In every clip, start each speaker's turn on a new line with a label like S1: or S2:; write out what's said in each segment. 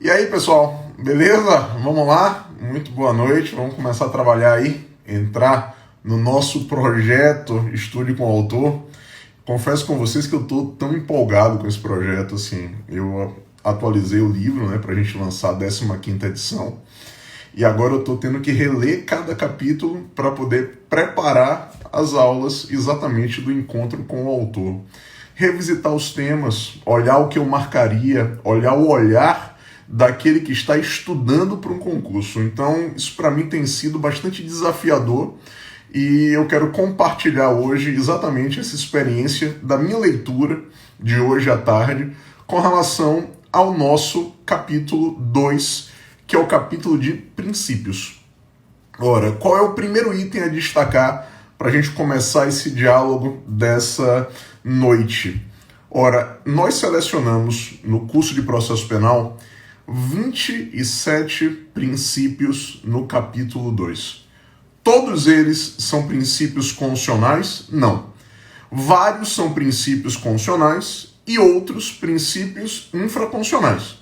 S1: E aí, pessoal, beleza? Vamos lá? Muito boa noite. Vamos começar a trabalhar aí, entrar no nosso projeto Estude com o Autor. Confesso com vocês que eu tô tão empolgado com esse projeto, assim. Eu atualizei o livro, né, pra gente lançar a 15ª edição. E agora eu tô tendo que reler cada capítulo para poder preparar as aulas exatamente do encontro com o autor. Revisitar os temas, olhar o que eu marcaria, olhar o olhar daquele que está estudando para um concurso. Então, isso para mim tem sido bastante desafiador e eu quero compartilhar hoje exatamente essa experiência da minha leitura de hoje à tarde com relação ao nosso capítulo 2, que é o capítulo de princípios. Ora, qual é o primeiro item a destacar para a gente começar esse diálogo dessa noite? Ora, nós selecionamos no curso de processo penal 27 princípios no capítulo 2. Todos eles são princípios constitucionais? Não. Vários são princípios constitucionais e outros princípios infraconstitucionais.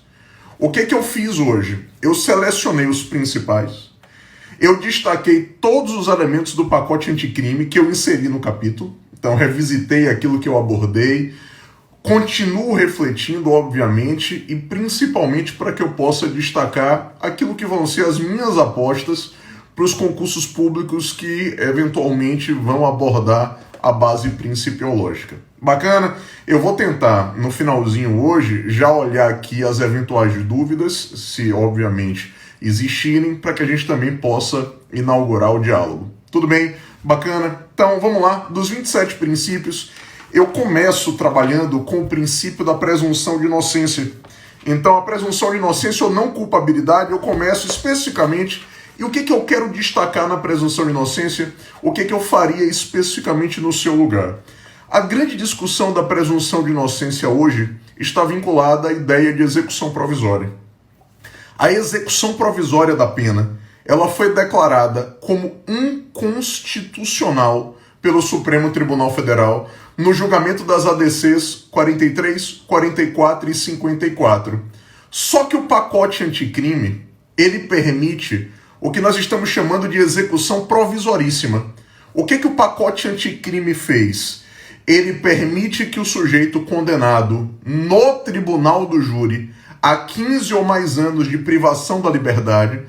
S1: O que eu fiz hoje? Eu selecionei os principais, eu destaquei todos os elementos do pacote anticrime que eu inseri no capítulo, então revisitei aquilo que eu abordei, continuo refletindo, obviamente, e principalmente para que eu possa destacar aquilo que vão ser as minhas apostas para os concursos públicos que eventualmente vão abordar a base principiológica. Bacana? Eu vou tentar, no finalzinho hoje, já olhar aqui as eventuais dúvidas, se obviamente existirem, para que a gente também possa inaugurar o diálogo. Tudo bem? Bacana? Então, vamos lá. Dos 27 princípios, eu começo trabalhando com o princípio da presunção de inocência. Então, a presunção de inocência ou não culpabilidade, eu começo especificamente. E o que eu quero destacar na presunção de inocência? O que eu faria especificamente no seu lugar? A grande discussão da presunção de inocência hoje está vinculada à ideia de execução provisória. A execução provisória da pena, ela foi declarada como inconstitucional pelo Supremo Tribunal Federal no julgamento das ADCs 43, 44 e 54. Só que o pacote anticrime, ele permite o que nós estamos chamando de execução provisoríssima. O que o pacote anticrime fez? Ele permite que o sujeito condenado no tribunal do júri a 15 ou mais anos de privação da liberdade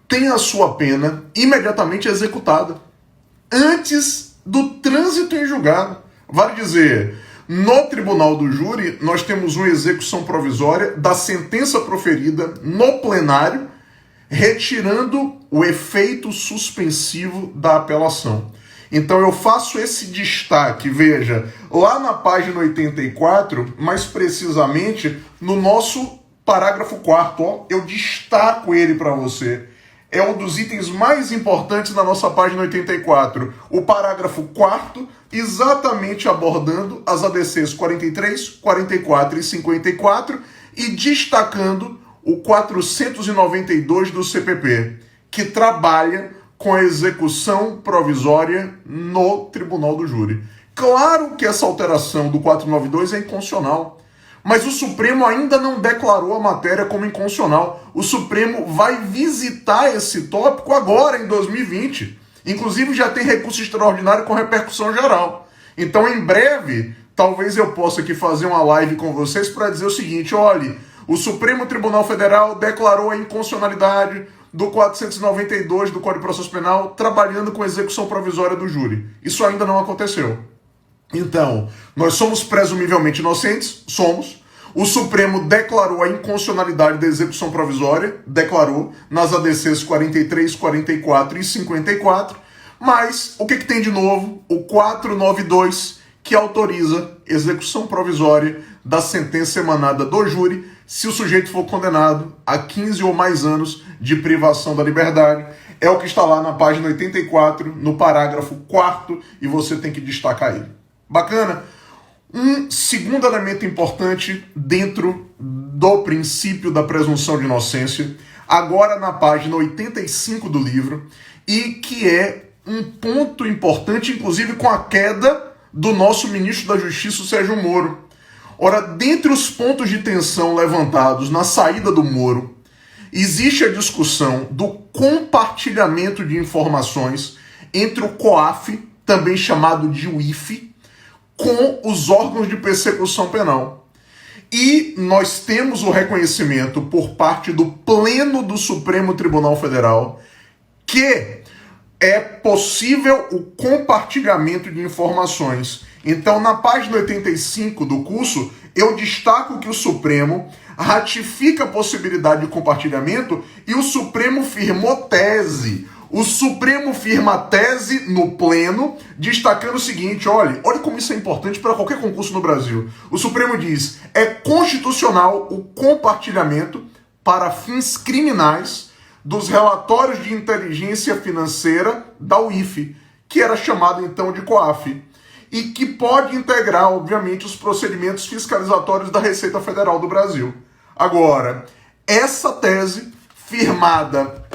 S1: tenha a sua pena imediatamente executada, antes do trânsito em julgado. Vale dizer, no tribunal do júri, nós temos uma execução provisória da sentença proferida no plenário, retirando o efeito suspensivo da apelação. Então eu faço esse destaque, veja, lá na página 84, mais precisamente no nosso parágrafo 4º, eu destaco ele para você. É um dos itens mais importantes na nossa página 84. O parágrafo 4º, exatamente abordando as ADCs 43, 44 e 54 e destacando o 492 do CPP, que trabalha com a execução provisória no tribunal do júri. Claro que essa alteração do 492 é inconstitucional, mas o Supremo ainda não declarou a matéria como inconstitucional. O Supremo vai visitar esse tópico agora, em 2020. Inclusive já tem recurso extraordinário com repercussão geral. Então, em breve, talvez eu possa aqui fazer uma live com vocês para dizer o seguinte: olhe, o Supremo Tribunal Federal declarou a inconstitucionalidade do 492 do Código de Processo Penal, trabalhando com execução provisória do júri. Isso ainda não aconteceu. Então, nós somos presumivelmente inocentes? Somos. O Supremo declarou a inconstitucionalidade da execução provisória, declarou, nas ADCs 43, 44 e 54, mas o que tem de novo? O 492, que autoriza execução provisória da sentença emanada do júri, se o sujeito for condenado a 15 ou mais anos de privação da liberdade. É o que está lá na página 84, no parágrafo 4º, e você tem que destacar ele. Bacana? Um segundo elemento importante dentro do princípio da presunção de inocência, agora na página 85 do livro, e que é um ponto importante, inclusive com a queda do nosso ministro da Justiça, Sérgio Moro. Ora, dentre os pontos de tensão levantados na saída do Moro, existe a discussão do compartilhamento de informações entre o COAF, também chamado de UIF, com os órgãos de persecução penal. E nós temos o reconhecimento por parte do Pleno do Supremo Tribunal Federal que é possível o compartilhamento de informações. Então, na página 85 do curso, eu destaco que o Supremo ratifica a possibilidade de compartilhamento e o Supremo firmou tese. O Supremo firma tese no Pleno, destacando o seguinte, olha como isso é importante para qualquer concurso no Brasil. O Supremo diz, é constitucional o compartilhamento para fins criminais dos relatórios de inteligência financeira da UIF, que era chamado então de COAF, e que pode integrar, obviamente, os procedimentos fiscalizatórios da Receita Federal do Brasil. Agora, essa tese, firmada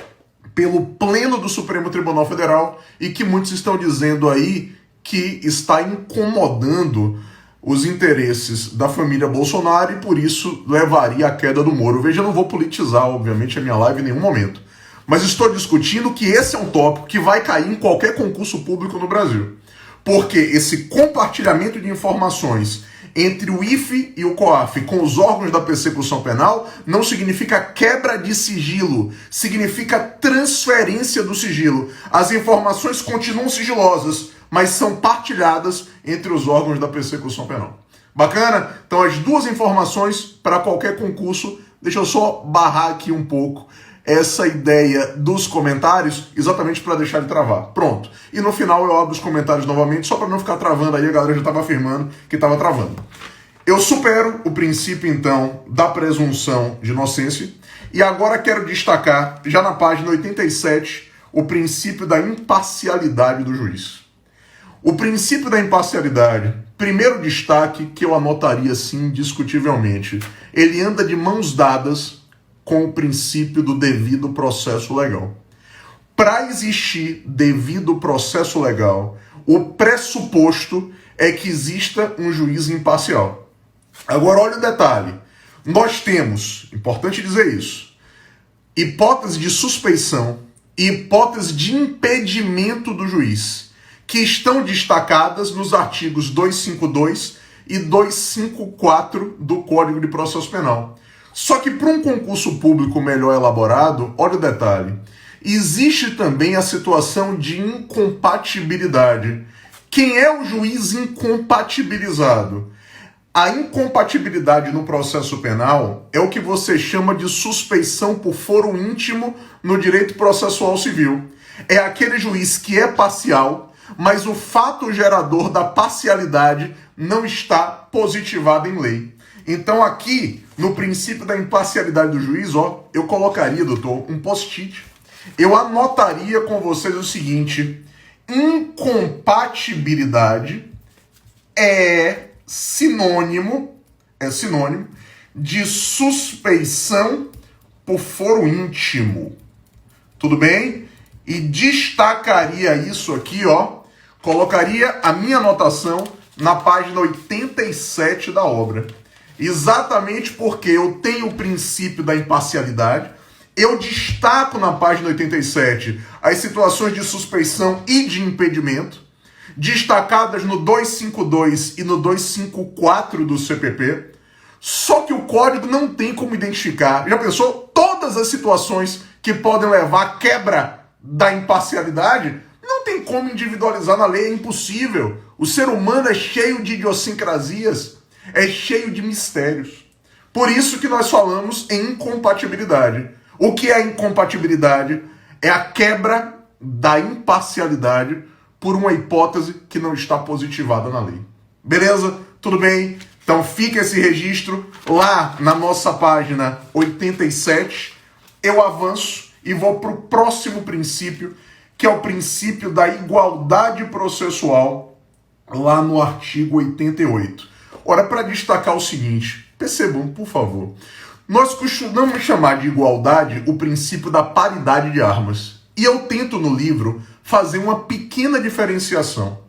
S1: pelo Pleno do Supremo Tribunal Federal, e que muitos estão dizendo aí que está incomodando os interesses da família Bolsonaro e por isso levaria à queda do Moro. Veja, eu não vou politizar, obviamente, a minha live em nenhum momento, mas estou discutindo que esse é um tópico que vai cair em qualquer concurso público no Brasil. Porque esse compartilhamento de informações entre o IFE e o COAF com os órgãos da persecução penal não significa quebra de sigilo, significa transferência do sigilo. As informações continuam sigilosas, mas são partilhadas entre os órgãos da persecução penal. Bacana? Então as duas informações para qualquer concurso. Deixa eu só barrar aqui um pouco essa ideia dos comentários, exatamente para deixar de travar. Pronto. E no final eu abro os comentários novamente, só para não ficar travando aí, a galera já estava afirmando que estava travando. Eu supero o princípio, então, da presunção de inocência, e agora quero destacar, já na página 87, o princípio da imparcialidade do juiz. O princípio da imparcialidade, primeiro destaque que eu anotaria, sim, indiscutivelmente, ele anda de mãos dadas com o princípio do devido processo legal. Para existir devido processo legal, o pressuposto é que exista um juiz imparcial. Agora, olha o detalhe. Nós temos, importante dizer isso, hipótese de suspeição e hipótese de impedimento do juiz, que estão destacadas nos artigos 252 e 254 do Código de Processo Penal. Só que para um concurso público melhor elaborado, olha o detalhe, existe também a situação de incompatibilidade. Quem é o juiz incompatibilizado? A incompatibilidade no processo penal é o que você chama de suspeição por foro íntimo no direito processual civil. É aquele juiz que é parcial, mas o fato gerador da parcialidade não está positivado em lei. Então aqui, no princípio da imparcialidade do juiz, eu colocaria, doutor, um post-it. Eu anotaria com vocês o seguinte: incompatibilidade é sinônimo de suspeição por foro íntimo. Tudo bem? E destacaria isso aqui, colocaria a minha anotação na página 87 da obra. Exatamente porque eu tenho o princípio da imparcialidade, eu destaco na página 87 as situações de suspeição e de impedimento, destacadas no 252 e no 254 do CPP, só que o código não tem como identificar, já pensou? Todas as situações que podem levar à quebra da imparcialidade, não tem como individualizar na lei, é impossível. O ser humano é cheio de idiosincrasias, é cheio de mistérios. Por isso que nós falamos em incompatibilidade. O que é incompatibilidade? É a quebra da imparcialidade por uma hipótese que não está positivada na lei. Beleza? Tudo bem? Então fica esse registro lá na nossa página 87. Eu avanço e vou para o próximo princípio, que é o princípio da igualdade processual, lá no artigo 88. Ora, para destacar o seguinte, percebam, por favor, nós costumamos chamar de igualdade o princípio da paridade de armas. E eu tento no livro fazer uma pequena diferenciação.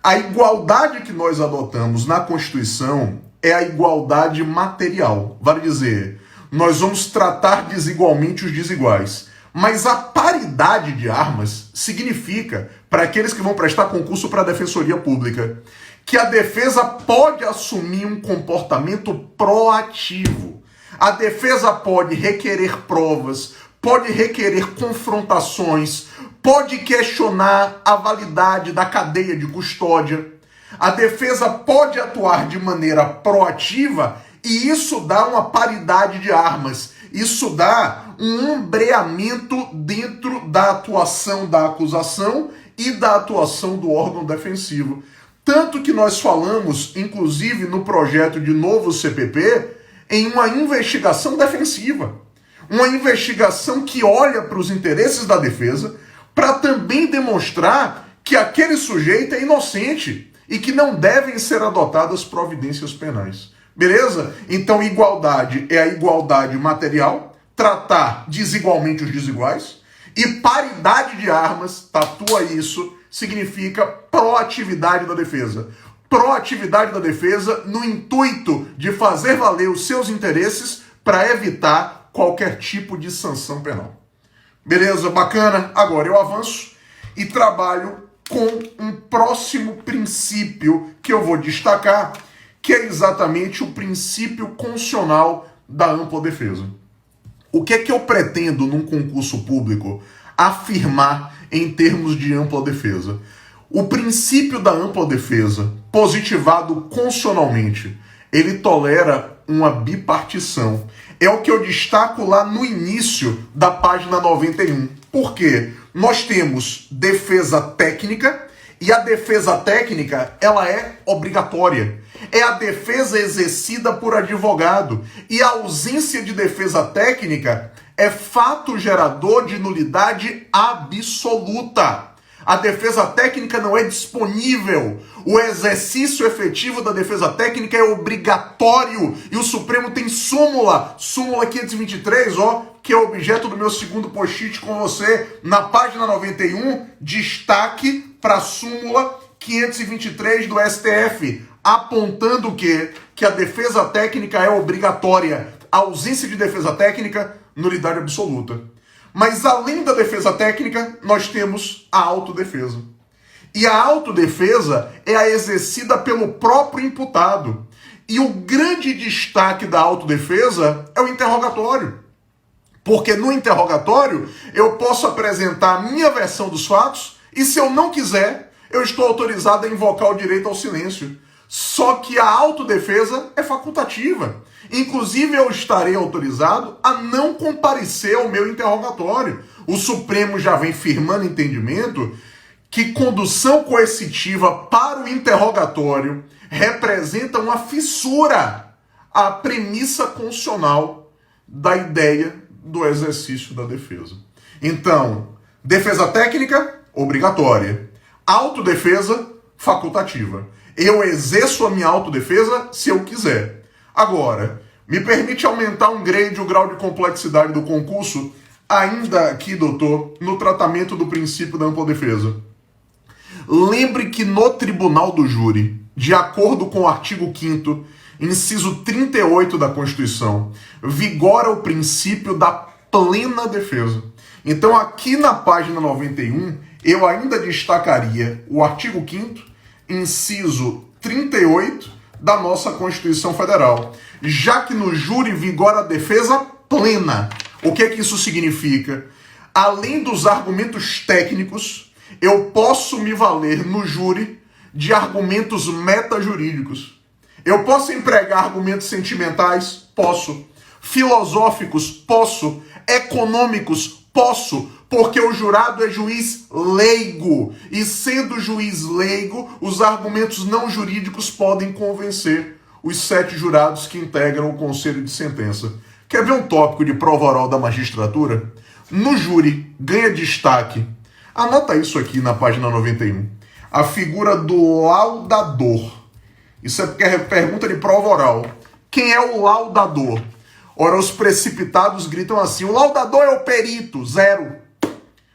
S1: A igualdade que nós adotamos na Constituição é a igualdade material. Vale dizer, nós vamos tratar desigualmente os desiguais. Mas a paridade de armas significa, para aqueles que vão prestar concurso para a Defensoria Pública, que a defesa pode assumir um comportamento proativo. A defesa pode requerer provas, pode requerer confrontações, pode questionar a validade da cadeia de custódia. A defesa pode atuar de maneira proativa e isso dá uma paridade de armas. Isso dá um ombreamento dentro da atuação da acusação e da atuação do órgão defensivo. Tanto que nós falamos, inclusive no projeto de novo CPP, em uma investigação defensiva. Uma investigação que olha para os interesses da defesa para também demonstrar que aquele sujeito é inocente e que não devem ser adotadas providências penais. Beleza? Então, igualdade é a igualdade material, tratar desigualmente os desiguais, e paridade de armas, tatua isso, significa proatividade da defesa. Proatividade da defesa no intuito de fazer valer os seus interesses para evitar qualquer tipo de sanção penal. Beleza? Bacana? Agora eu avanço e trabalho com um próximo princípio que eu vou destacar, que é exatamente o princípio constitucional da ampla defesa. O que é que eu pretendo num concurso público afirmar em termos de ampla defesa? O princípio da ampla defesa, positivado constitucionalmente, ele tolera uma bipartição. É o que eu destaco lá no início da página 91. Por quê? Nós temos defesa técnica e a defesa técnica, ela é obrigatória. É a defesa exercida por advogado. E a ausência de defesa técnica é fato gerador de nulidade absoluta. A defesa técnica não é disponível. O exercício efetivo da defesa técnica é obrigatório. E o Supremo tem súmula 523, que é objeto do meu segundo post-it com você, na página 91, destaque para a súmula 523 do STF, apontando o quê? Que a defesa técnica é obrigatória. A ausência de defesa técnica, nulidade absoluta. Mas além da defesa técnica, nós temos a autodefesa. E a autodefesa é a exercida pelo próprio imputado. E o grande destaque da autodefesa é o interrogatório. Porque no interrogatório eu posso apresentar a minha versão dos fatos e se eu não quiser, eu estou autorizado a invocar o direito ao silêncio. Só que a autodefesa é facultativa. Inclusive, eu estarei autorizado a não comparecer ao meu interrogatório. O Supremo já vem firmando entendimento que condução coercitiva para o interrogatório representa uma fissura à premissa constitucional da ideia do exercício da defesa. Então, defesa técnica, obrigatória. Autodefesa, facultativa. Eu exerço a minha autodefesa se eu quiser. Agora, me permite aumentar um grade, o grau de complexidade do concurso, ainda aqui, doutor, no tratamento do princípio da ampla defesa. Lembre que no tribunal do júri, de acordo com o artigo 5º, inciso 38 da Constituição, vigora o princípio da plena defesa. Então, aqui na página 91, eu ainda destacaria o artigo 5º, inciso 38 da nossa Constituição Federal, já que no júri vigora a defesa plena. O que é que isso significa? Além dos argumentos técnicos, eu posso me valer no júri de argumentos metajurídicos. Eu posso empregar argumentos sentimentais? Posso. Filosóficos? Posso. Econômicos? Posso, porque o jurado é juiz leigo. E sendo juiz leigo, os argumentos não jurídicos podem convencer os 7 jurados que integram o conselho de sentença. Quer ver um tópico de prova oral da magistratura? No júri, ganha destaque. Anota isso aqui na página 91. A figura do laudador. Isso é porque é pergunta de prova oral. Quem é o laudador? Ora, os precipitados gritam assim: o laudador é o perito, 0.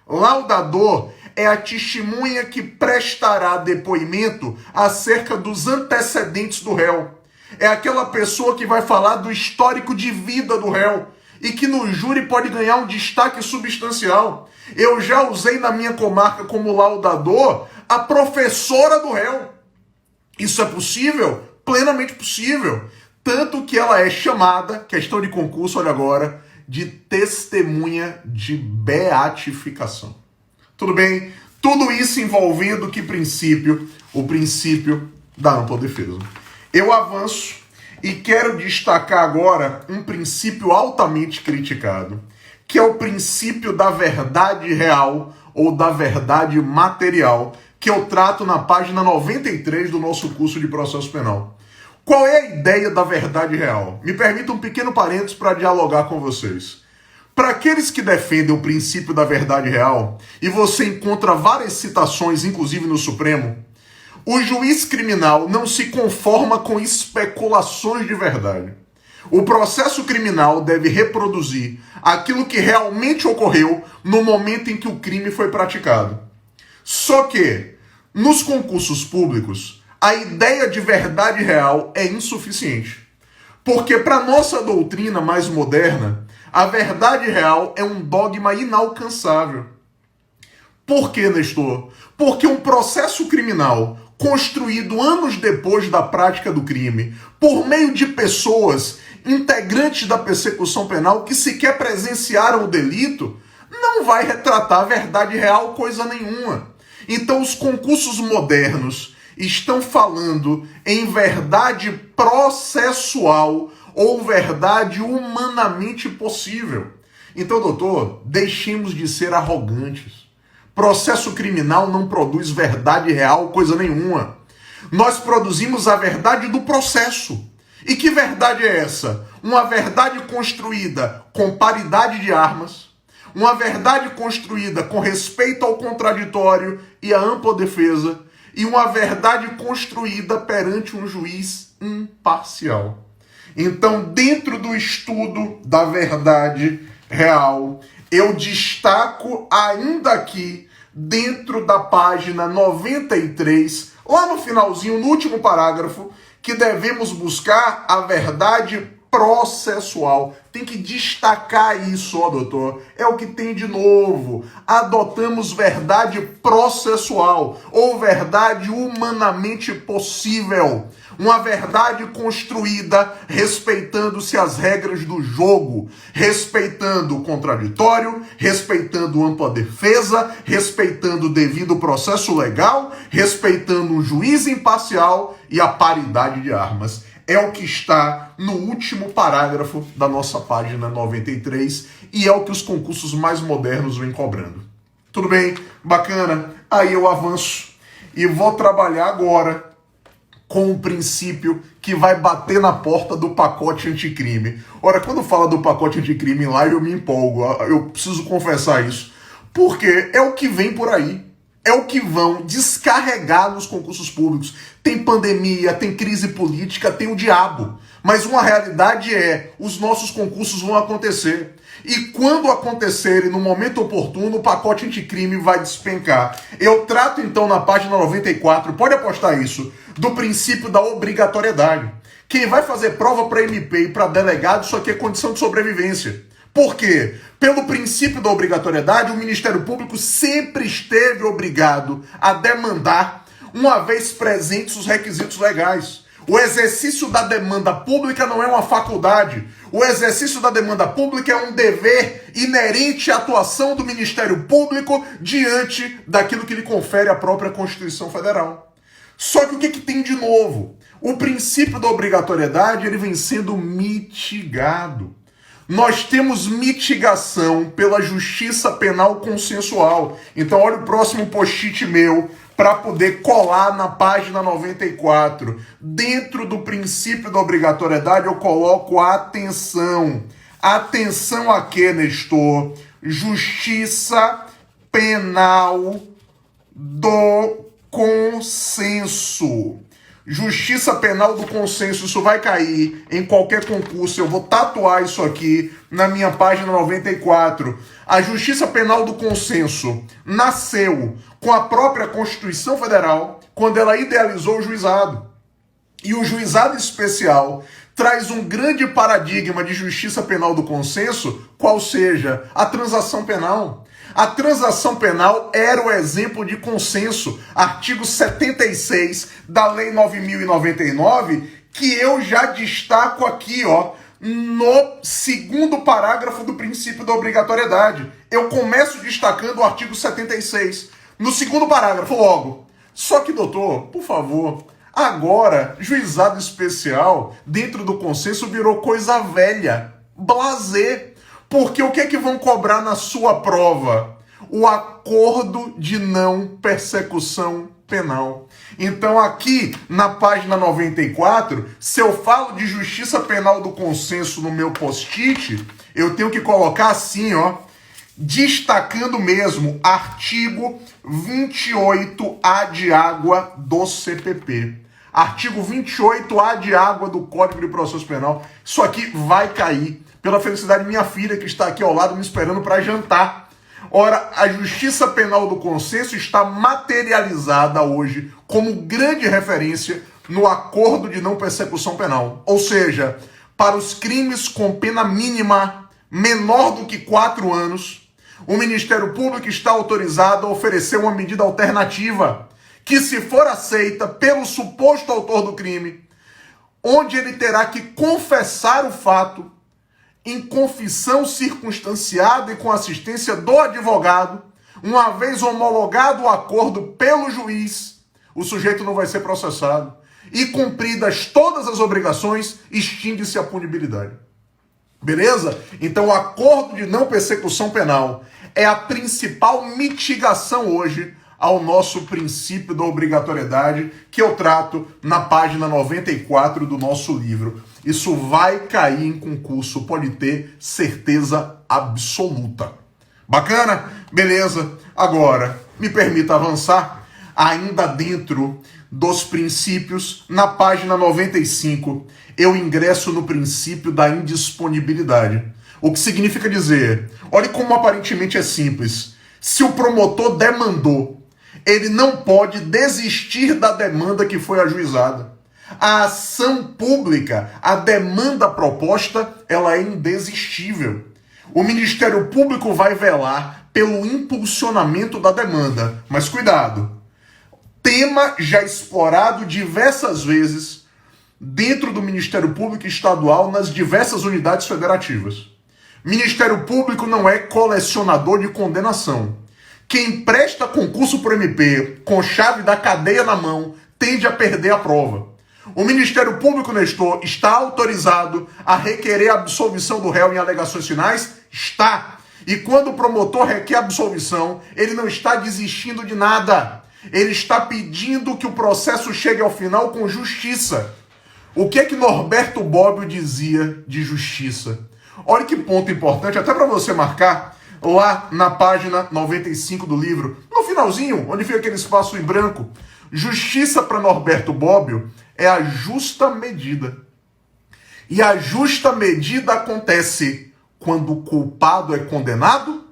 S1: Laudador é a testemunha que prestará depoimento acerca dos antecedentes do réu. É aquela pessoa que vai falar do histórico de vida do réu e que no júri pode ganhar um destaque substancial. Eu já usei na minha comarca como laudador a professora do réu. Isso é possível? Plenamente possível. Tanto que ela é chamada, questão de concurso, olha agora, de testemunha de beatificação. Tudo bem? Tudo isso envolvendo que princípio? O princípio da ampla defesa. Eu avanço e quero destacar agora um princípio altamente criticado, que é o princípio da verdade real ou da verdade material, que eu trato na página 93 do nosso curso de processo penal. Qual é a ideia da verdade real? Me permita um pequeno parênteses para dialogar com vocês. Para aqueles que defendem o princípio da verdade real, e você encontra várias citações, inclusive no Supremo, o juiz criminal não se conforma com especulações de verdade. O processo criminal deve reproduzir aquilo que realmente ocorreu no momento em que o crime foi praticado. Só que, nos concursos públicos, a ideia de verdade real é insuficiente. Porque para nossa doutrina mais moderna, a verdade real é um dogma inalcançável. Por que, Nestor? Porque um processo criminal construído anos depois da prática do crime, por meio de pessoas integrantes da persecução penal que sequer presenciaram o delito, não vai retratar a verdade real coisa nenhuma. Então os concursos modernos estão falando em verdade processual ou verdade humanamente possível. Então, doutor, deixemos de ser arrogantes. Processo criminal não produz verdade real coisa nenhuma. Nós produzimos a verdade do processo. E que verdade é essa? Uma verdade construída com paridade de armas, uma verdade construída com respeito ao contraditório e à ampla defesa, e uma verdade construída perante um juiz imparcial. Então, dentro do estudo da verdade real, eu destaco ainda aqui, dentro da página 93, lá no finalzinho, no último parágrafo, que devemos buscar a verdade processual. Tem que destacar isso, ó, doutor. É o que tem de novo. Adotamos verdade processual, ou verdade humanamente possível. Uma verdade construída respeitando-se as regras do jogo, respeitando o contraditório, respeitando ampla defesa, respeitando o devido processo legal, respeitando um juiz imparcial e a paridade de armas. É o que está no último parágrafo da nossa página 93 e é o que os concursos mais modernos vêm cobrando. Tudo bem? Bacana? Aí eu avanço e vou trabalhar agora com um princípio que vai bater na porta do pacote anticrime. Ora, quando fala do pacote anticrime lá, eu me empolgo. Eu preciso confessar isso. Porque é o que vem por aí. É o que vão descarregar nos concursos públicos. Tem pandemia, tem crise política, tem o diabo. Mas uma realidade é, os nossos concursos vão acontecer. E quando acontecerem, no momento oportuno, o pacote anticrime vai despencar. Eu trato então na página 94, pode apostar isso, do princípio da obrigatoriedade. Quem vai fazer prova para MP e para delegado, isso aqui é condição de sobrevivência. Por quê? Pelo princípio da obrigatoriedade, o Ministério Público sempre esteve obrigado a demandar, uma vez presentes os requisitos legais. O exercício da demanda pública não é uma faculdade. O exercício da demanda pública é um dever inerente à atuação do Ministério Público diante daquilo que lhe confere a própria Constituição Federal. Só que o que tem de novo? O princípio da obrigatoriedade ele vem sendo mitigado. Nós temos mitigação pela justiça penal consensual. Então olha o próximo post-it meu para poder colar na página 94. Dentro do princípio da obrigatoriedade eu coloco a atenção. Atenção a quê, Nestor? Justiça penal do consenso. Justiça penal do consenso, isso vai cair em qualquer concurso. Eu vou tatuar isso aqui na minha página 94. A justiça penal do consenso nasceu com a própria Constituição Federal quando ela idealizou o juizado. E o juizado especial traz um grande paradigma de justiça penal do consenso, qual seja a transação penal. A transação penal era o exemplo de consenso, artigo 76 da Lei 9.099, que eu já destaco aqui, ó, no segundo parágrafo do princípio da obrigatoriedade. Eu começo destacando o artigo 76, no segundo parágrafo logo. Só que, doutor, por favor, agora, juizado especial, dentro do consenso, virou coisa velha, blasé. Porque o que é que vão cobrar na sua prova? O acordo de não persecução penal. Então aqui, na página 94, se eu falo de justiça penal do consenso no meu post-it, eu tenho que colocar assim, ó, destacando mesmo, artigo 28A de água do CPP. Artigo 28A de água do Código de Processo Penal. Isso aqui vai cair. Pela felicidade de minha filha, que está aqui ao lado me esperando para jantar. Ora, a justiça penal do consenso está materializada hoje como grande referência no acordo de não persecução penal. Ou seja, para os crimes com pena mínima menor do que 4 anos, o Ministério Público está autorizado a oferecer uma medida alternativa que, se for aceita pelo suposto autor do crime, onde ele terá que confessar o fato em confissão circunstanciada e com assistência do advogado, uma vez homologado o acordo pelo juiz, o sujeito não vai ser processado. E cumpridas todas as obrigações, extingue-se a punibilidade. Beleza? Então o acordo de não persecução penal é a principal mitigação hoje ao nosso princípio da obrigatoriedade, que eu trato na página 94 do nosso livro. Isso vai cair em concurso, pode ter certeza absoluta. Bacana? Beleza. Agora, me permita avançar, ainda dentro dos princípios, na página 95, eu ingresso no princípio da indisponibilidade. O que significa dizer, olhe como aparentemente é simples, se o promotor demandou, ele não pode desistir da demanda que foi ajuizada. A ação pública, a demanda proposta, ela é indesistível. O Ministério Público vai velar pelo impulsionamento da demanda. Mas cuidado, tema já explorado diversas vezes dentro do Ministério Público Estadual nas diversas unidades federativas. Ministério Público não é colecionador de condenação. Quem presta concurso para o MP com chave da cadeia na mão tende a perder a prova. O Ministério Público, Nestor, está autorizado a requerer a absolvição do réu em alegações finais? Está. E quando o promotor requer absolvição, ele não está desistindo de nada. Ele está pedindo que o processo chegue ao final com justiça. O que é que Norberto Bobbio dizia de justiça? Olha que ponto importante, até para você marcar, lá na página 95 do livro, no finalzinho, onde fica aquele espaço em branco. Justiça para Norberto Bobbio é a justa medida. E a justa medida acontece quando o culpado é condenado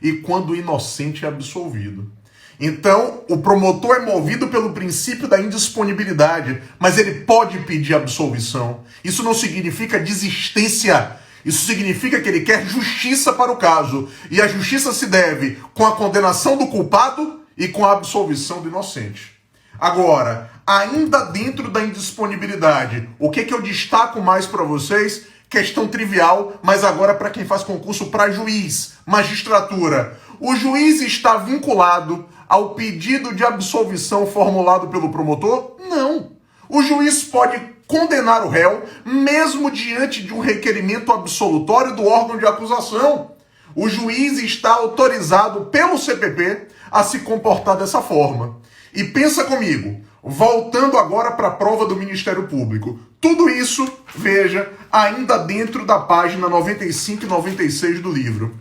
S1: e quando o inocente é absolvido. Então, o promotor é movido pelo princípio da indisponibilidade, mas ele pode pedir absolvição. Isso não significa desistência. Isso significa que ele quer justiça para o caso. E a justiça se deve com a condenação do culpado e com a absolvição do inocente. Agora, ainda dentro da indisponibilidade, o que eu destaco mais para vocês? Questão trivial, mas agora para quem faz concurso para juiz, magistratura. O juiz está vinculado ao pedido de absolvição formulado pelo promotor? Não. O juiz pode condenar o réu, mesmo diante de um requerimento absolutório do órgão de acusação. O juiz está autorizado pelo CPP a se comportar dessa forma. E pensa comigo, voltando agora para a prova do Ministério Público. Tudo isso, veja, ainda dentro da página 95 e 96 do livro.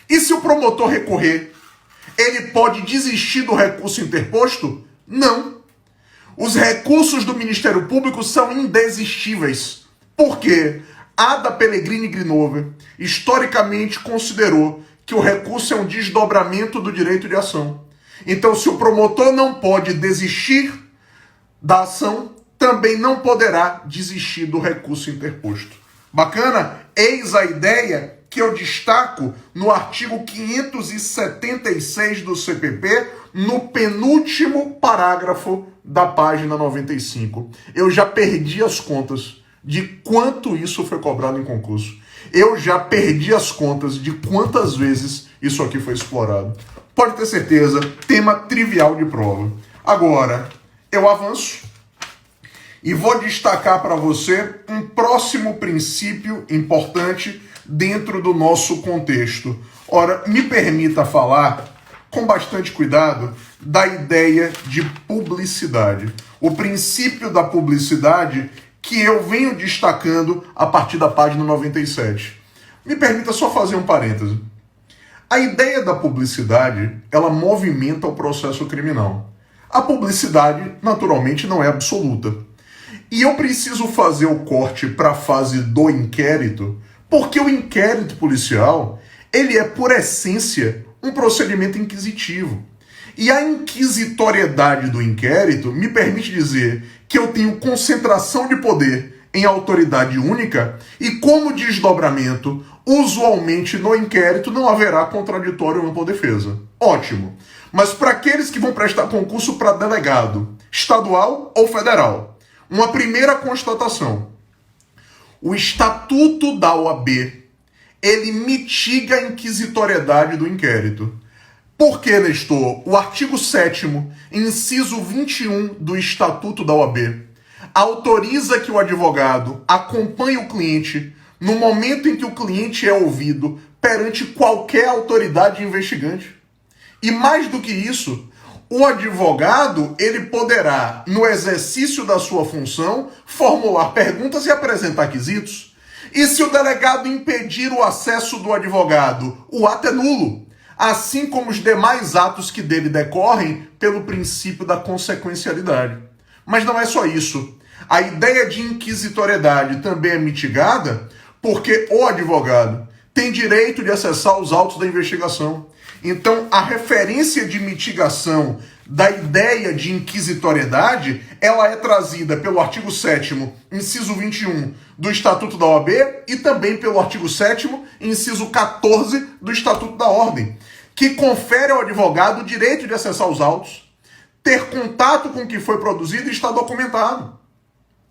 S1: E se o promotor recorrer, ele pode desistir do recurso interposto? Não. Os recursos do Ministério Público são indesistíveis. Por quê? Ada Pellegrini Grinover historicamente considerou que o recurso é um desdobramento do direito de ação. Então, se o promotor não pode desistir da ação, também não poderá desistir do recurso interposto. Bacana? Eis a ideia que eu destaco no artigo 576 do CPP, no penúltimo parágrafo da página 95. Eu já perdi as contas de quanto isso foi cobrado em concurso. Eu já perdi as contas de quantas vezes isso aqui foi explorado. Pode ter certeza, tema trivial de prova. Agora, eu avanço e vou destacar para você um próximo princípio importante dentro do nosso contexto. Ora, me permita falar, com bastante cuidado, da ideia de publicidade. O princípio da publicidade que eu venho destacando a partir da página 97. Me permita só fazer um parêntese. A ideia da publicidade, ela movimenta o processo criminal. A publicidade, naturalmente, não é absoluta. E eu preciso fazer o corte para a fase do inquérito, porque o inquérito policial, ele é, por essência, um procedimento inquisitivo. E a inquisitoriedade do inquérito me permite dizer que eu tenho concentração de poder em autoridade única e, como desdobramento, usualmente no inquérito não haverá contraditório ou ampla defesa. Ótimo. Mas para aqueles que vão prestar concurso para delegado, estadual ou federal, uma primeira constatação. O Estatuto da OAB, ele mitiga a inquisitoriedade do inquérito. Por que, Nestor? O artigo 7º, inciso 21 do Estatuto da OAB, autoriza que o advogado acompanhe o cliente no momento em que o cliente é ouvido perante qualquer autoridade investigante. E mais do que isso, o advogado, ele poderá, no exercício da sua função, formular perguntas e apresentar quesitos. E se o delegado impedir o acesso do advogado, o ato é nulo, assim como os demais atos que dele decorrem pelo princípio da consequencialidade. Mas não é só isso. A ideia de inquisitoriedade também é mitigada porque o advogado tem direito de acessar os autos da investigação. Então, a referência de mitigação da ideia de inquisitoriedade, ela é trazida pelo artigo 7º, inciso 21 do Estatuto da OAB e também pelo artigo 7º, inciso 14 do Estatuto da Ordem, que confere ao advogado o direito de acessar os autos, ter contato com o que foi produzido e está documentado.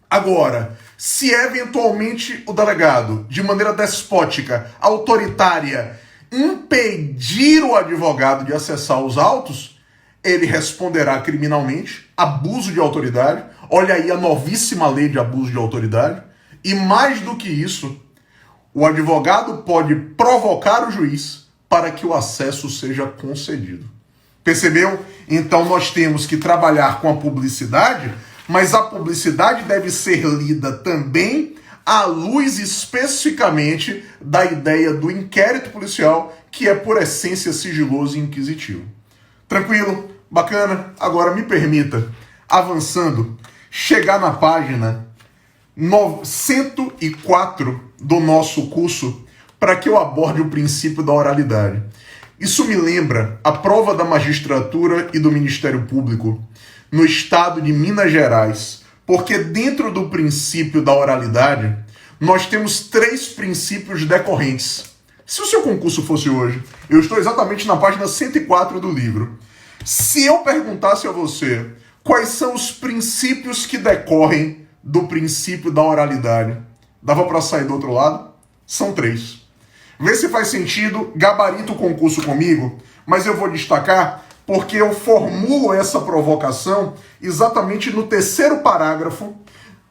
S1: Agora, se eventualmente o delegado, de maneira despótica, autoritária, impedir o advogado de acessar os autos, ele responderá criminalmente, abuso de autoridade. Olha aí a novíssima lei de abuso de autoridade. E mais do que isso, o advogado pode provocar o juiz para que o acesso seja concedido. Percebeu? Então nós temos que trabalhar com a publicidade, mas a publicidade deve ser lida também à luz especificamente da ideia do inquérito policial, que é por essência sigiloso e inquisitivo. Tranquilo? Bacana? Agora me permita, avançando, chegar na página 104 do nosso curso para que eu aborde o princípio da oralidade. Isso me lembra a prova da magistratura e do Ministério Público no estado de Minas Gerais, porque dentro do princípio da oralidade, nós temos 3 princípios decorrentes. Se o seu concurso fosse hoje, eu estou exatamente na página 104 do livro. Se eu perguntasse a você quais são os princípios que decorrem do princípio da oralidade, dava para sair do outro lado? São 3. Vê se faz sentido, gabarita o concurso comigo, mas eu vou destacar porque eu formulo essa provocação exatamente no 3º parágrafo,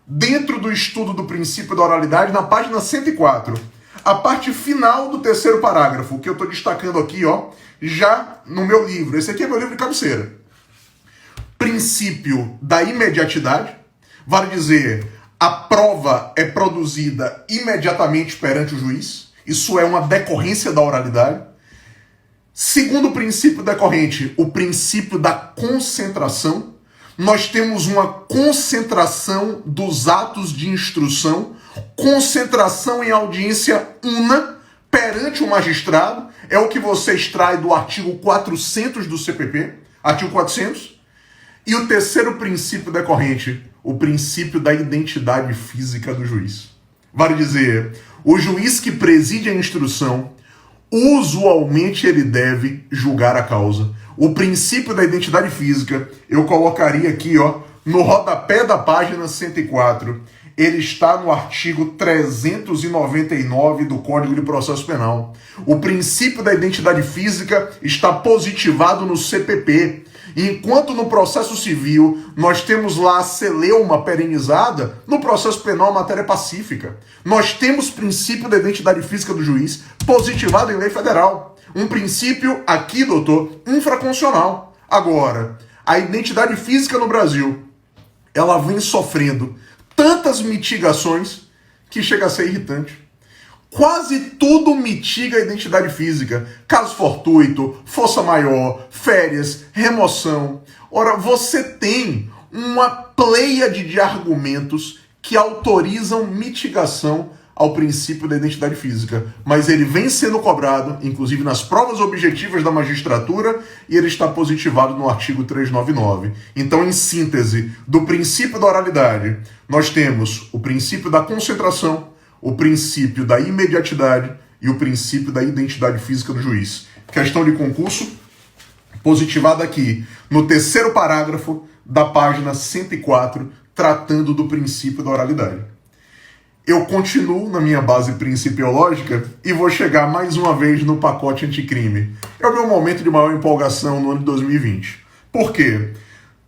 S1: dentro do estudo do princípio da oralidade, na página 104. A parte final do 3º parágrafo, que eu estou destacando aqui, ó, já no meu livro. Esse aqui é meu livro de cabeceira. Princípio da imediatidade, vale dizer, a prova é produzida imediatamente perante o juiz. Isso é uma decorrência da oralidade. Segundo princípio decorrente, o princípio da concentração. Nós temos uma concentração dos atos de instrução, concentração em audiência una perante o magistrado. É o que você extrai do artigo 400 do CPP, artigo 400. E o terceiro princípio decorrente, o princípio da identidade física do juiz. Vale dizer, o juiz que preside a instrução, usualmente ele deve julgar a causa. O princípio da identidade física, eu colocaria aqui, no rodapé da página 104. Ele está no artigo 399 do Código de Processo Penal. O princípio da identidade física está positivado no CPP. Enquanto no processo civil nós temos lá a celeuma perenizada, no processo penal a matéria pacífica. Nós temos princípio da identidade física do juiz positivado em lei federal. Um princípio aqui, doutor, infraconstitucional. Agora, a identidade física no Brasil, ela vem sofrendo tantas mitigações que chega a ser irritante. Quase tudo mitiga a identidade física. Caso fortuito, força maior, férias, remoção. Ora, você tem uma pleiade de argumentos que autorizam mitigação ao princípio da identidade física. Mas ele vem sendo cobrado, inclusive nas provas objetivas da magistratura, e ele está positivado no artigo 399. Então, em síntese, do princípio da oralidade, nós temos o princípio da concentração, o princípio da imediatidade e o princípio da identidade física do juiz. Questão de concurso, positivada aqui no terceiro parágrafo da página 104, tratando do princípio da oralidade. Eu continuo na minha base principiológica e vou chegar mais uma vez no pacote anticrime. É o meu momento de maior empolgação no ano de 2020. Por quê?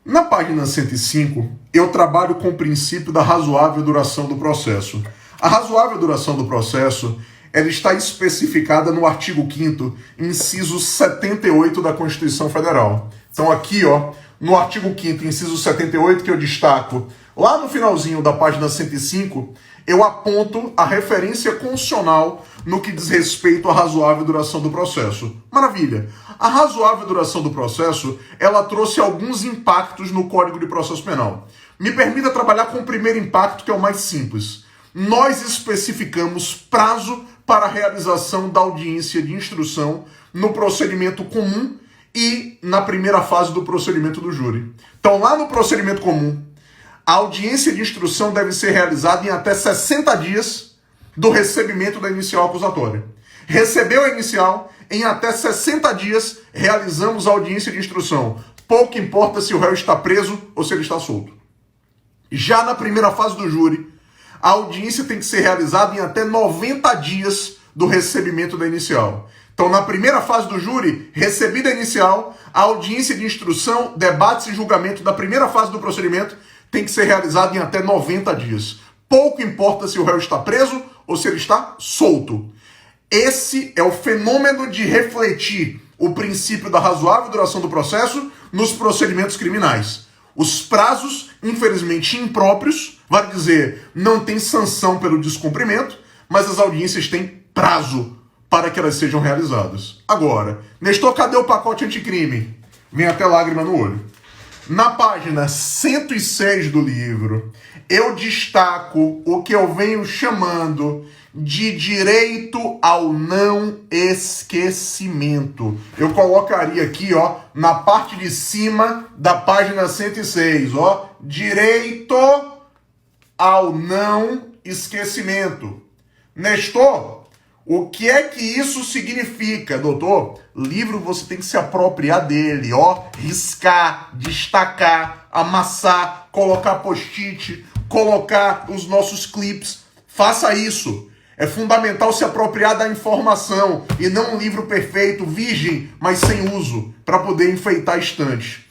S1: Na página 105, eu trabalho com o princípio da razoável duração do processo. A razoável duração do processo, ela está especificada no artigo 5º, inciso 78 da Constituição Federal. Então aqui, no artigo 5º, inciso 78, que eu destaco, lá no finalzinho da página 105, eu aponto a referência constitucional no que diz respeito à razoável duração do processo. Maravilha! A razoável duração do processo, ela trouxe alguns impactos no Código de Processo Penal. Me permita trabalhar com o primeiro impacto, que é o mais simples. Nós especificamos prazo para a realização da audiência de instrução no procedimento comum e na primeira fase do procedimento do júri. Então, lá no procedimento comum, a audiência de instrução deve ser realizada em até 60 dias do recebimento da inicial acusatória. Recebeu a inicial, em até 60 dias realizamos a audiência de instrução. Pouco importa se o réu está preso ou se ele está solto. Já na primeira fase do júri, a audiência tem que ser realizada em até 90 dias do recebimento da inicial. Então, na primeira fase do júri, recebida a inicial, a audiência de instrução, debates e julgamento da primeira fase do procedimento tem que ser realizado em até 90 dias. Pouco importa se o réu está preso ou se ele está solto. Esse é o fenômeno de refletir o princípio da razoável duração do processo nos procedimentos criminais. Os prazos, infelizmente impróprios, vale dizer, não tem sanção pelo descumprimento, mas as audiências têm prazo para que elas sejam realizadas. Agora, Nestor, cadê o pacote anticrime? Vem até lágrima no olho. Na página 106 do livro, eu destaco o que eu venho chamando de direito ao não esquecimento. Eu colocaria aqui, na parte de cima da página 106, direito ao não esquecimento. Nestor, o que é que isso significa, doutor? Livro você tem que se apropriar dele, riscar, destacar, amassar, colocar post-it, colocar os nossos clips. Faça isso. É fundamental se apropriar da informação e não um livro perfeito, virgem, mas sem uso, para poder enfeitar a estante.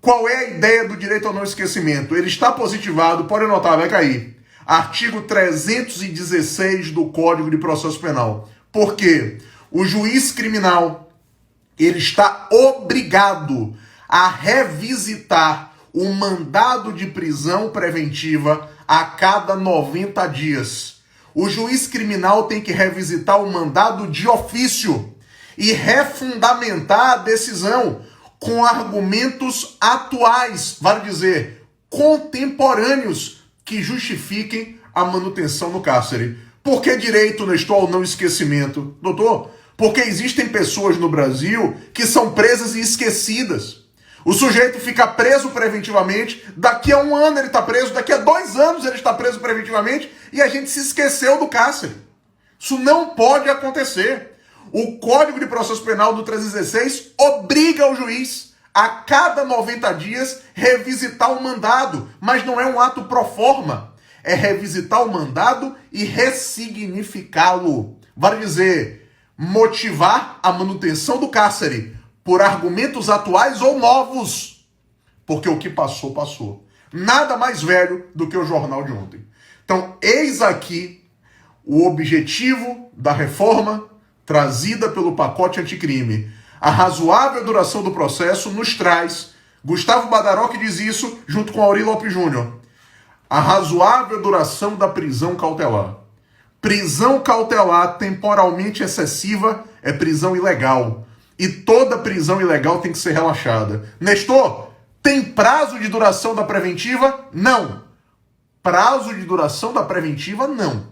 S1: Qual é a ideia do direito ao não esquecimento? Ele está positivado, pode anotar, vai cair. Artigo 316 do Código de Processo Penal. Por quê? O juiz criminal, ele está obrigado a revisitar o mandado de prisão preventiva a cada 90 dias. O juiz criminal tem que revisitar o mandado de ofício e refundamentar a decisão com argumentos atuais, vale dizer, contemporâneos, que justifiquem a manutenção no cárcere. Por que direito, Nestor, ao não esquecimento? Doutor, porque existem pessoas no Brasil que são presas e esquecidas. O sujeito fica preso preventivamente, daqui a 1 ano ele está preso, daqui a 2 anos ele está preso preventivamente e a gente se esqueceu do cárcere. Isso não pode acontecer. O Código de Processo Penal do 316 obriga o juiz a cada 90 dias revisitar o mandado, mas não é um ato pro forma, é revisitar o mandado e ressignificá-lo. Vale dizer, motivar a manutenção do cárcere por argumentos atuais ou novos, porque o que passou, passou. Nada mais velho do que o jornal de ontem. Então, eis aqui o objetivo da reforma trazida pelo pacote anticrime. A razoável duração do processo nos traz, Gustavo Badaró diz isso junto com Auri Lopes Júnior, a razoável duração da prisão cautelar. Prisão cautelar temporalmente excessiva é prisão ilegal. E toda prisão ilegal tem que ser relaxada. Nestor, tem prazo de duração da preventiva? Não. Prazo de duração da preventiva, não.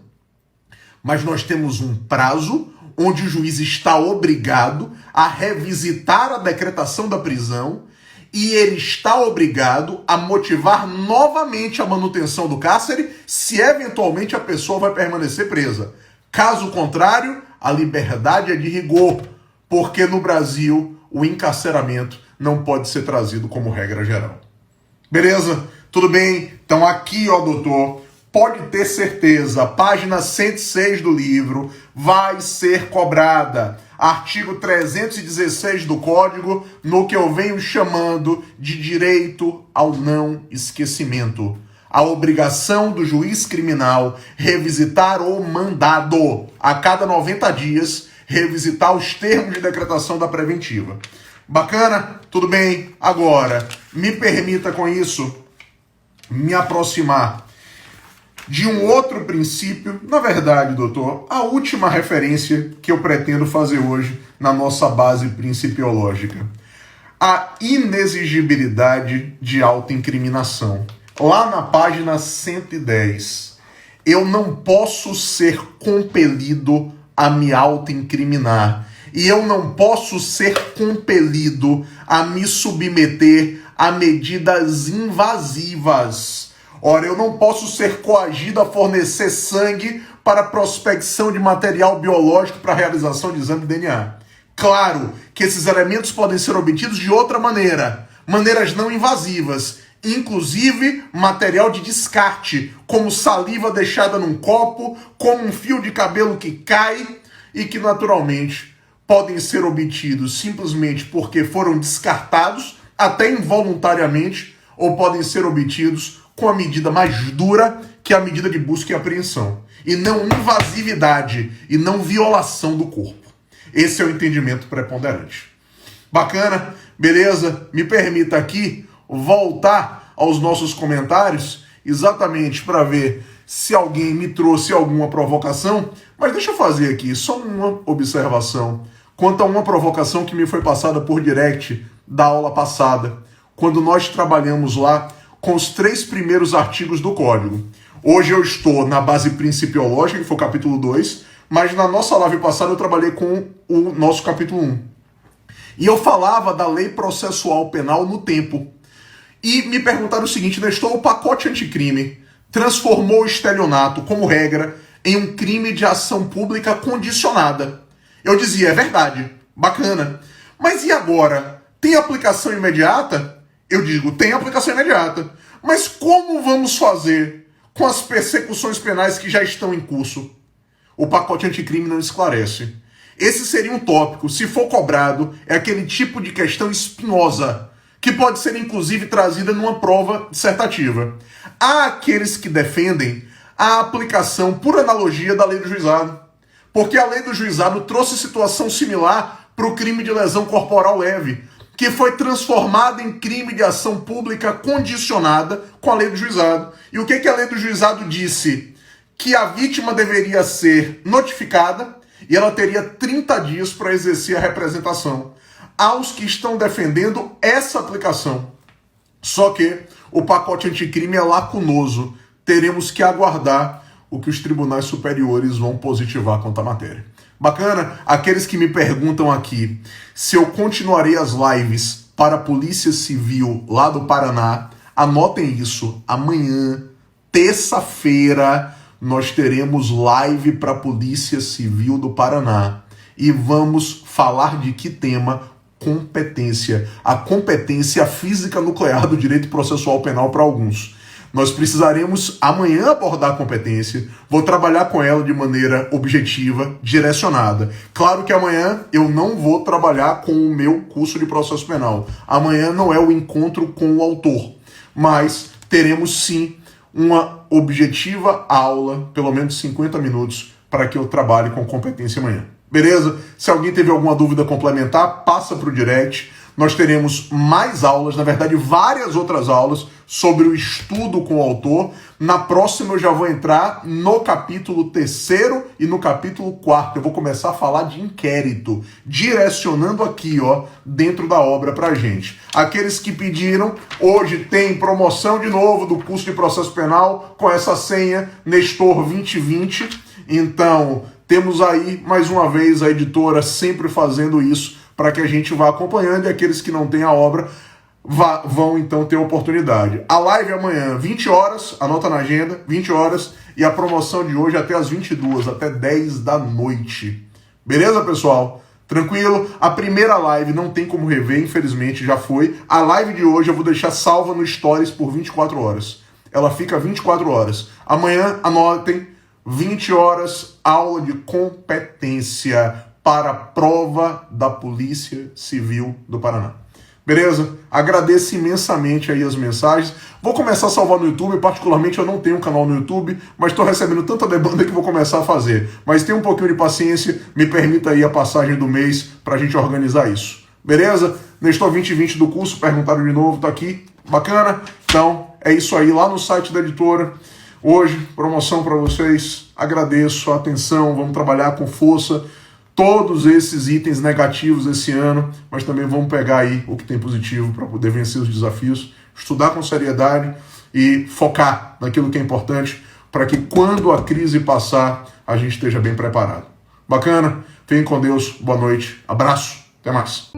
S1: Mas nós temos um prazo onde o juiz está obrigado a revisitar a decretação da prisão e ele está obrigado a motivar novamente a manutenção do cárcere se eventualmente a pessoa vai permanecer presa. Caso contrário, a liberdade é de rigor, porque no Brasil o encarceramento não pode ser trazido como regra geral. Beleza? Tudo bem? Então aqui, ó, doutor, pode ter certeza, página 106 do livro vai ser cobrada. Artigo 316 do Código, no que eu venho chamando de direito ao não esquecimento. A obrigação do juiz criminal revisitar o mandado a cada 90 dias, revisitar os termos de decretação da preventiva. Bacana? Tudo bem? Agora, me permita com isso me aproximar de um outro princípio, na verdade, doutor, a última referência que eu pretendo fazer hoje na nossa base principiológica. A inexigibilidade de autoincriminação. Lá na página 110, eu não posso ser compelido a me autoincriminar. E eu não posso ser compelido a me submeter a medidas invasivas. Ora, eu não posso ser coagido a fornecer sangue para prospecção de material biológico para realização de exame de DNA. Claro que esses elementos podem ser obtidos de outra maneira, maneiras não invasivas, inclusive material de descarte, como saliva deixada num copo, como um fio de cabelo que cai e que naturalmente podem ser obtidos simplesmente porque foram descartados, até involuntariamente, ou podem ser obtidos com a medida mais dura, que é a medida de busca e apreensão. E não invasividade, e não violação do corpo. Esse é o entendimento preponderante. Bacana? Beleza? Me permita aqui voltar aos nossos comentários, exatamente para ver se alguém me trouxe alguma provocação. Mas deixa eu fazer aqui só uma observação quanto a uma provocação que me foi passada por direct da aula passada, quando nós trabalhamos lá com os 3 primeiros artigos do Código. Hoje eu estou na base principiológica, que foi o capítulo 2, mas na nossa live passada eu trabalhei com o nosso capítulo 1. E eu falava da lei processual penal no tempo. E me perguntaram o seguinte, Nestor, o pacote anticrime transformou o estelionato, como regra, em um crime de ação pública condicionada. Eu dizia, é verdade, bacana. Mas e agora? Tem aplicação imediata? Eu digo, tem aplicação imediata. Mas como vamos fazer com as persecuções penais que já estão em curso? O pacote anticrime não esclarece. Esse seria um tópico, se for cobrado, é aquele tipo de questão espinhosa, que pode ser inclusive trazida numa prova dissertativa. Há aqueles que defendem a aplicação por analogia da lei do juizado, porque a lei do juizado trouxe situação similar para o crime de lesão corporal leve, que foi transformada em crime de ação pública condicionada com a lei do juizado. E o que a lei do juizado disse? Que a vítima deveria ser notificada e ela teria 30 dias para exercer a representação. Aos que estão defendendo essa aplicação. Só que o pacote anticrime é lacunoso. Teremos que aguardar o que os tribunais superiores vão positivar quanto à matéria. Bacana? Aqueles que me perguntam aqui se eu continuarei as lives para a Polícia Civil lá do Paraná. Anotem isso, amanhã, terça-feira, nós teremos live para a Polícia Civil do Paraná. E vamos falar de que tema? Competência. A competência física nuclear do direito processual penal para alguns. Nós precisaremos amanhã abordar a competência, vou trabalhar com ela de maneira objetiva, direcionada. Claro que amanhã eu não vou trabalhar com o meu curso de processo penal. Amanhã não é o encontro com o autor, mas teremos sim uma objetiva aula, pelo menos 50 minutos, para que eu trabalhe com competência amanhã. Beleza? Se alguém teve alguma dúvida complementar, passa para o direct. Nós teremos mais aulas, na verdade várias outras aulas sobre o estudo com o autor. Na próxima eu já vou entrar no capítulo 3º e no capítulo 4º. Eu vou começar a falar de inquérito, direcionando aqui, ó, dentro da obra pra gente. Aqueles que pediram, hoje tem promoção de novo do curso de processo penal com essa senha Nestor 2020. Então, temos aí, mais uma vez, a editora sempre fazendo isso para que a gente vá acompanhando, e aqueles que não têm a obra vão então ter oportunidade. A live é amanhã, 20 horas, anota na agenda, 20 horas, e a promoção de hoje até as 22, até 10 da noite. Beleza, pessoal? Tranquilo? A primeira live não tem como rever, infelizmente, já foi. A live de hoje eu vou deixar salva no Stories por 24 horas. Ela fica 24 horas. Amanhã, anotem, 20 horas, aula de competência para a prova da Polícia Civil do Paraná. Beleza? Agradeço imensamente aí as mensagens. Vou começar a salvar no YouTube, particularmente eu não tenho um canal no YouTube, mas estou recebendo tanta demanda que vou começar a fazer. Mas tenha um pouquinho de paciência, me permita aí a passagem do mês para a gente organizar isso. Beleza? Nestor 2020 do curso, perguntaram de novo, tá aqui. Bacana? Então, é isso aí, lá no site da editora. Hoje, promoção para vocês. Agradeço a atenção, vamos trabalhar com força todos esses itens negativos esse ano, mas também vamos pegar aí o que tem positivo para poder vencer os desafios, estudar com seriedade e focar naquilo que é importante para que quando a crise passar, a gente esteja bem preparado. Bacana? Fiquem com Deus, boa noite, abraço, até mais.